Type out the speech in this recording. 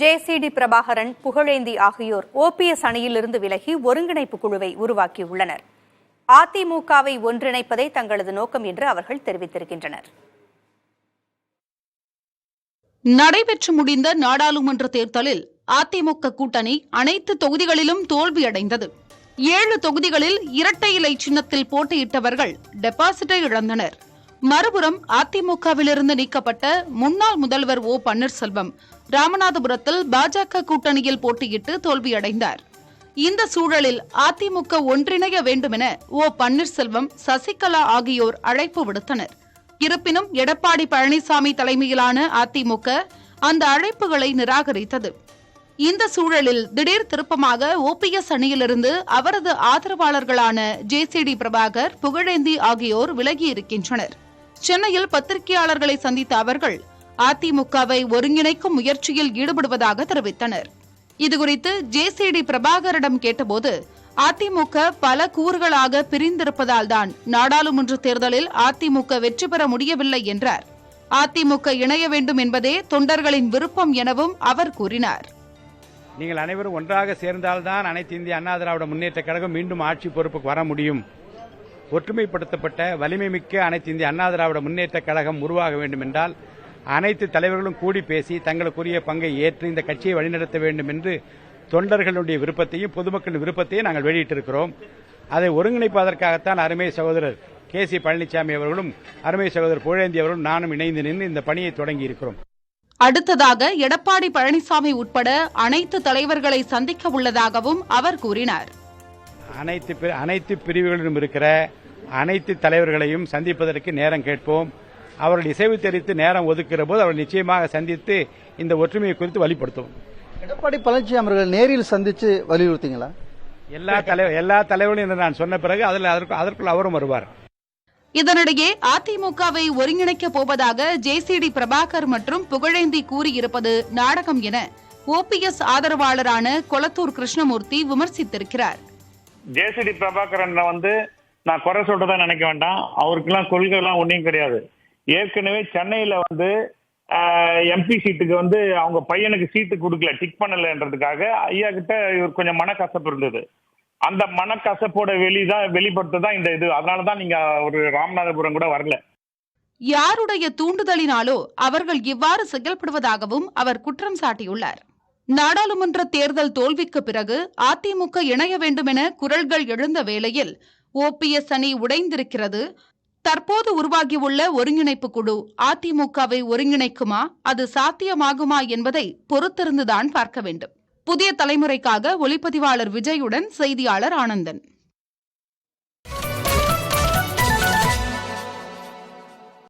JCD Prabhakaran, Pugazhendhi ஆகியோர் OPS அணியிலிருந்து விலகி ஒருங்கிணைப்பு குழுவை உருவாக்கியுள்ளனர். அதிமுகவை ஒன்றிணைப்பதே தங்களது நோக்கம் என்று அவர்கள் தெரிவித்திருக்கின்றனர். நடைபெற்று முடிந்த நாடாளுமன்ற தேர்தலில் அதிமுக கூட்டணி அனைத்து தொகுதிகளிலும் தோல்வியடைந்தது. 7 தொகுதிகளில் இரட்டை இலை சின்னத்தில் போட்டியிட்டவர்கள் டெபாசிட்டை இழந்தனர். மறுபுறம் அதிமுகவிலிருந்து நீக்கப்பட்ட முன்னாள் முதல்வர் ஓ பன்னீர்செல்வம் ராமநாதபுரத்தில் பாஜக கூட்டணியில் போட்டியிட்டு தோல்வியடைந்தார். இந்த சூழலில் அதிமுக ஒன்றிணைய வேண்டுமென ஓ பன்னீர்செல்வம், சசிகலா ஆகியோர் அழைப்பு விடுத்தனர். இருப்பினும் எடப்பாடி பழனிசாமி தலைமையிலான அதிமுக அந்த அழைப்புகளை நிராகரித்தது. இந்த சூழலில் திடீர் திருப்பமாக ஓபிஎஸ் அணியிலிருந்து அவரது ஆதரவாளர்களான ஜேசிடி பிரபாகர், புகழேந்தி ஆகியோர் விலகியிருக்கின்றனர். சென்னையில் பத்திரிகையாளர்களை சந்தித்த அவர்கள் அதிமுகவை ஒருங்கிணைக்கும் முயற்சியில் ஈடுபடுவதாக தெரிவித்தனர். இதுகுறித்து ஜேசிடி பிரபாகரிடம் கேட்டபோது, அதிமுக பல கூறுகளாக பிரிந்திருப்பதால் தான் நாடாளுமன்ற தேர்தலில் அதிமுக வெற்றி பெற முடியவில்லை என்றார். அதிமுக இணைய வேண்டும் என்பதே தொண்டர்களின் விருப்பம் எனவும் அவர் கூறினார். நீங்கள் அனைவரும் ஒன்றாக சேர்ந்தால்தான் அனைத்து இந்திய அண்ணா திராவிட முன்னேற்ற கழகம் மீண்டும் ஆட்சி பொறுப்புக்கு வர முடியும். ஒற்றுமைப்படுத்தப்பட்ட வலிமை மிக்க அனைத்து இந்திய அண்ணா திராவிட முன்னேற்ற கழகம் உருவாக வேண்டும் என்றால் அனைத்து தலைவர்களும் கூடி பேசி தங்களுக்குரிய பங்கை ஏற்று இந்த கட்சியை வழிநடத்த வேண்டும் என்று தொண்டர்களுடைய விருப்பத்தையும் பொதுமக்களின் விருப்பத்தையும் நாங்கள் வெளியிட்டிருக்கிறோம். அதை ஒருங்கிணைப்பதற்காகத்தான் அருமை சகோதரர் கே.சி. பழனிசாமி அவர்களும் அருமை சகோதரர் புகழேந்தி அவர்களும் நானும் இணைந்து நின்று இந்த பணியை தொடங்கி இருக்கிறோம். அடுத்ததாக எடப்பாடி பழனிசாமி உட்பட அனைத்து தலைவர்களை சந்திக்க உள்ளதாகவும் அவர் கூறினார். அனைத்து பிரிவுகளிலும் இருக்கிற அனைத்து தலைவர்களையும் சந்திப்பதற்கு நேரம் கேட்போம். அவர்கள் இசைவு தெரிவித்து நேரம் ஒதுக்குகிற போது அவர்கள் நிச்சயமாக சந்தித்து இந்த ஒற்றுமையை குறித்து வலியுறுத்துவோம். எடப்பாடி பழனிசாமி அவர்கள் நேரில் சந்தித்து வலியுறுத்தீங்களா? எல்லா தலைவர்களும் என்று நான் சொன்ன பிறகு அதற்குள் அவரும் வருவார். இதனிடையே அதிமுகவை ஒருங்கிணைக்கப் போவதாக ஜேசிடி பிரபாகர் மற்றும் புகழேந்தி கூறியிருப்பது நாடகம் என ஓபிஎஸ் ஆதரவாளரான கொளத்தூர் கிருஷ்ணமூர்த்தி விமர்சித்திருக்கிறார். ஜேசிடி பிரபாகரன் நான் குறை சொல்றதா நினைக்க வேண்டாம். அவருக்கெல்லாம் கொள்கை எல்லாம் ஒன்றும் கிடையாது. ஏற்கனவே சென்னையில எம்பி சீட்டுக்கு அவங்க பையனுக்கு சீட்டு கொடுக்கல, டிக் பண்ணலன்றதுக்காக ஐயா கிட்ட இவர் கொஞ்சம் மனக்கசப்பு இருந்தது. அந்த மனக்கசப்போட வெளிப்படுத்ததான் இந்த இது. அதனாலதான் நீங்க ஒரு ராமநாதபுரம் கூட வரல. யாருடைய தூண்டுதலினாலோ அவர்கள் இவ்வாறு செயல்படுவதாகவும் அவர் குற்றம் சாட்டியுள்ளார். நாடாளுமன்ற தேர்தல் தோல்விக்கு பிறகு அதிமுக இணைய வேண்டும் என குரல்கள் எழுந்த வேளையில் ஓபிஎஸ் அணி உடைந்திருக்கிறது. தற்போது உருவாகியுள்ள ஒருங்கிணைப்பு குழு அதிமுகவை ஒருங்கிணைக்குமா, அது சாத்தியமாகுமா என்பதை பொறுத்திருந்துதான் பார்க்க வேண்டும். புதிய தலைமுறைக்காக ஒளிப்பதிவாளர் விஜயுடன் செய்தியாளர் ஆனந்தன்.